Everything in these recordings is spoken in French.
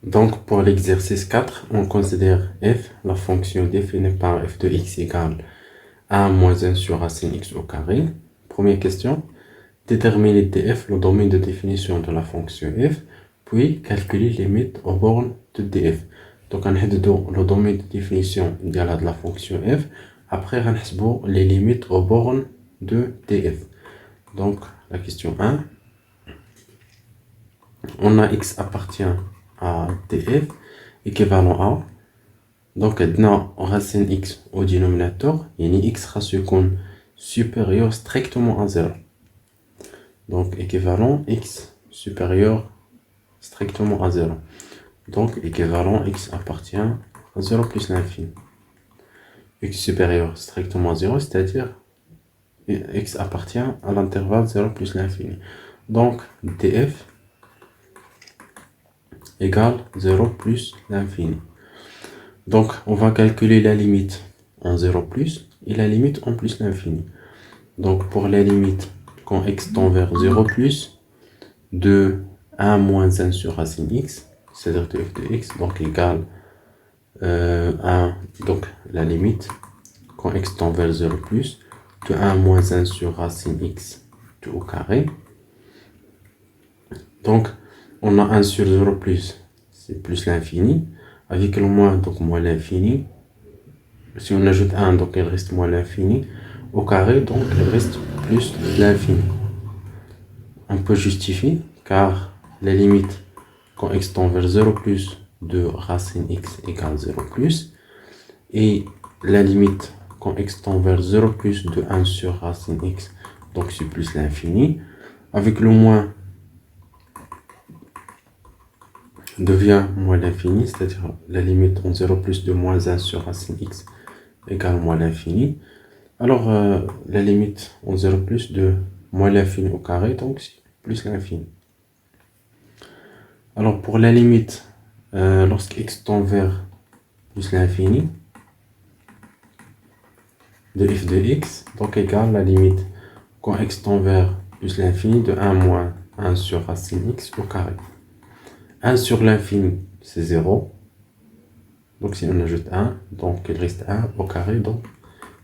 Donc, pour l'exercice 4, on considère f, la fonction définie par f de x égale 1 moins 1 sur racine x au carré. Première question, déterminer df, le domaine de définition de la fonction f, puis calculer les limites aux bornes de df. Donc, on a le domaine de définition de la fonction f. Après, on a les limites aux bornes de df. Donc, la question 1, on a x appartient à df équivalent à, donc on racine x au dénominateur, et x sera supérieur strictement à 0. Donc équivalent x supérieur strictement à 0. Donc équivalent x appartient à 0 plus l'infini. X supérieur strictement à 0, c'est-à-dire x appartient à l'intervalle 0 plus l'infini. Donc df égale 0 plus l'infini. Donc, on va calculer la limite en 0 plus et la limite en plus l'infini. Donc, pour la limite, quand x tend vers 0 plus, de 1 moins 1 sur racine x, c'est-à-dire de f de x, donc égale 1, donc la limite, quand x tend vers 0 plus, de 1 moins 1 sur racine x tout au carré. Donc, on a 1 sur 0 plus, c'est plus l'infini. Avec le moins, donc moins l'infini. Si on ajoute 1, donc il reste moins l'infini. Au carré, donc il reste plus l'infini. On peut justifier, car la limite, quand x tend vers 0 plus de racine x égale 0 plus, et la limite, quand x tend vers 0 plus de 1 sur racine x, donc c'est plus l'infini. Avec le moins, devient moins l'infini, c'est-à-dire la limite en 0 plus de moins 1 sur racine x égale moins l'infini. Alors, la limite en 0 plus de moins l'infini au carré, donc c'est plus l'infini. Alors, pour la limite, lorsque x tend vers plus l'infini de f de x, donc égale la limite quand x tend vers plus l'infini de 1 moins 1 sur racine x au carré. 1 sur l'infini, c'est 0. Donc si on ajoute 1, donc il reste 1 au carré, donc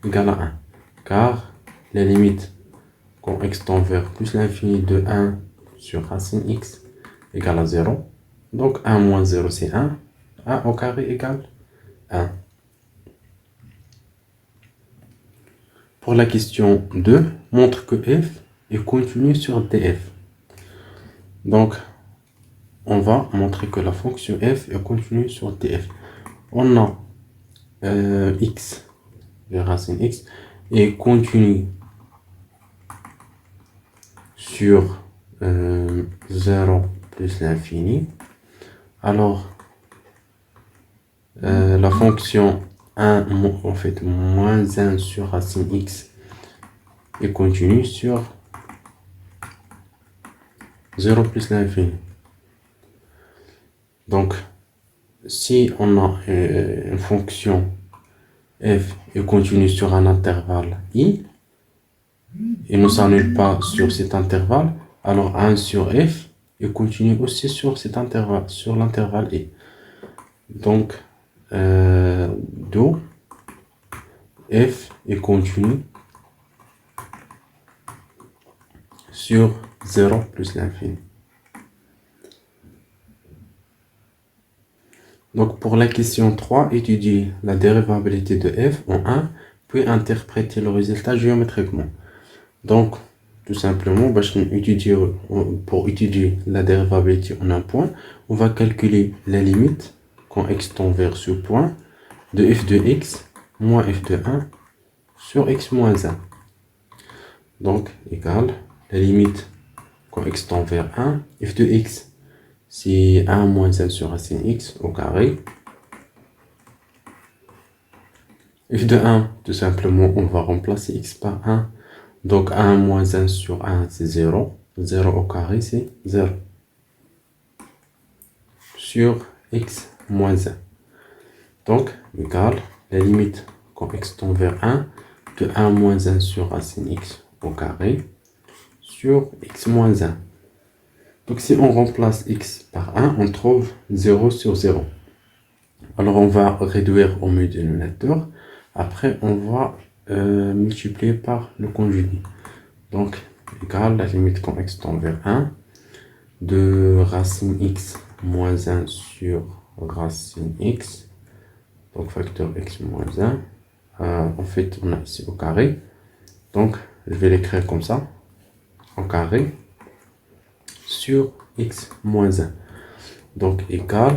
égal à 1. Car la limite quand x tend vers plus l'infini de 1 sur racine x égale à 0. Donc 1 moins 0 c'est 1. 1 au carré égale 1. Pour la question 2, montre que f est continu sur df. Donc on va montrer que la fonction f est continue sur df. On a x, de racine x, est continu sur 0 plus l'infini. Alors, la fonction 1, en fait, moins 1 sur racine x est continue sur 0 plus l'infini. Donc, si on a une fonction f est continue sur un intervalle i, et ne s'annule pas sur cet intervalle, alors 1 sur f est continue aussi sur cet intervalle, sur l'intervalle i. Donc, d'où f est continu sur 0 plus l'infini. Donc, pour la question 3, étudier la dérivabilité de f en 1, puis interpréter le résultat géométriquement. Donc, tout simplement, pour étudier la dérivabilité en un point, on va calculer la limite quand x tend vers ce point de f de x moins f de 1 sur x moins 1. Donc, égale la limite quand x tend vers 1, f de x, c'est 1 moins 1 sur racine x au carré. F de 1, tout simplement, on va remplacer x par 1. Donc 1 moins 1 sur 1, c'est 0. 0 au carré, c'est 0. Sur x moins 1. Donc, égale la limite quand x tend vers 1 de 1 moins 1 sur racine x au carré sur x moins 1. Donc si on remplace x par 1, on trouve 0 sur 0. Alors on va réduire au mieux dénominateur. Après on va multiplier par le conjugué. Donc égal la limite quand x tend vers 1 de racine x moins 1 sur racine x. Donc facteur x moins 1. En fait on a ici au carré. Donc je vais l'écrire comme ça. Au carré sur x moins 1. Donc égal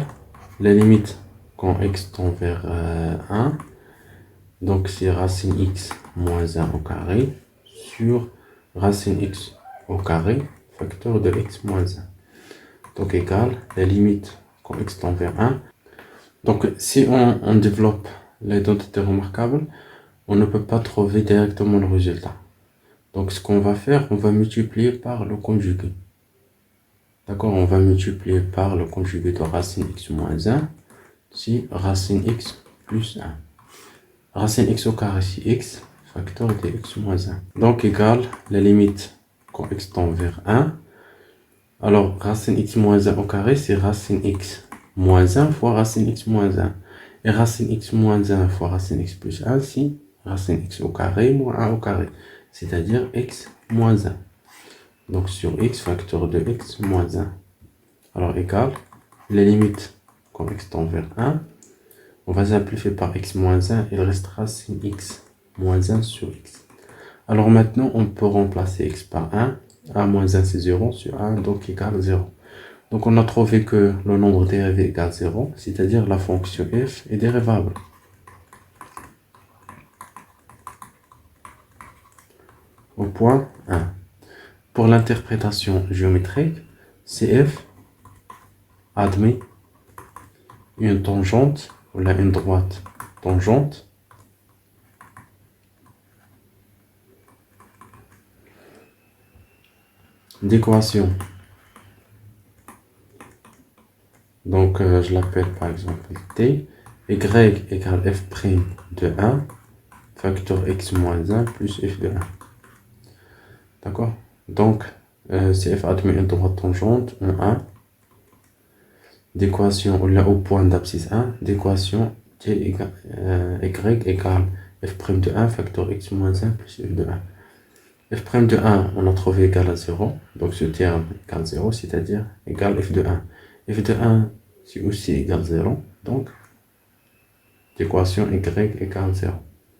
la limite quand x tend vers 1. Donc c'est racine x moins 1 au carré sur racine x au carré facteur de x moins 1. Donc égal la limite quand x tend vers 1. Donc si on développe l'identité remarquable, on ne peut pas trouver directement le résultat. Donc ce qu'on va faire, on va multiplier par le conjugué. D'accord, on va multiplier par le conjugué de racine x moins 1, si racine x plus 1. Racine x au carré, si x, facteur de x moins 1. Donc égal la limite quand x tend vers 1. Alors racine x moins 1 au carré, c'est racine x moins 1 fois racine x moins 1. Et racine x moins 1 fois racine x plus 1, c'est racine x au carré moins 1 au carré. C'est-à-dire x moins 1. Donc sur x, facteur de x moins 1. Alors égal la limite quand x tend vers 1. On va simplifier par x moins 1. Il restera racine x moins 1 sur x. Alors maintenant, on peut remplacer x par 1. 1 moins 1, c'est 0 sur 1, donc égal 0. Donc on a trouvé que le nombre dérivé égale 0, c'est-à-dire la fonction f est dérivable. Au point 1. Pour l'interprétation géométrique, CF admet une tangente, ou là une droite tangente, d'équation. Donc je l'appelle par exemple t, y égale f' de 1, facteur x moins 1 plus f de 1. D'accord? Donc CF admet une droite tangente en 1, d'équation, ou là au point d'abscisse 1, d'équation t égale, y égale f' de 1, facteur x moins 1 plus f de 1. F' de 1, on a trouvé égal à 0, donc ce terme égale 0, c'est-à-dire égal f de 1. F de 1, c'est aussi égal à 0, donc l'équation y égale 0.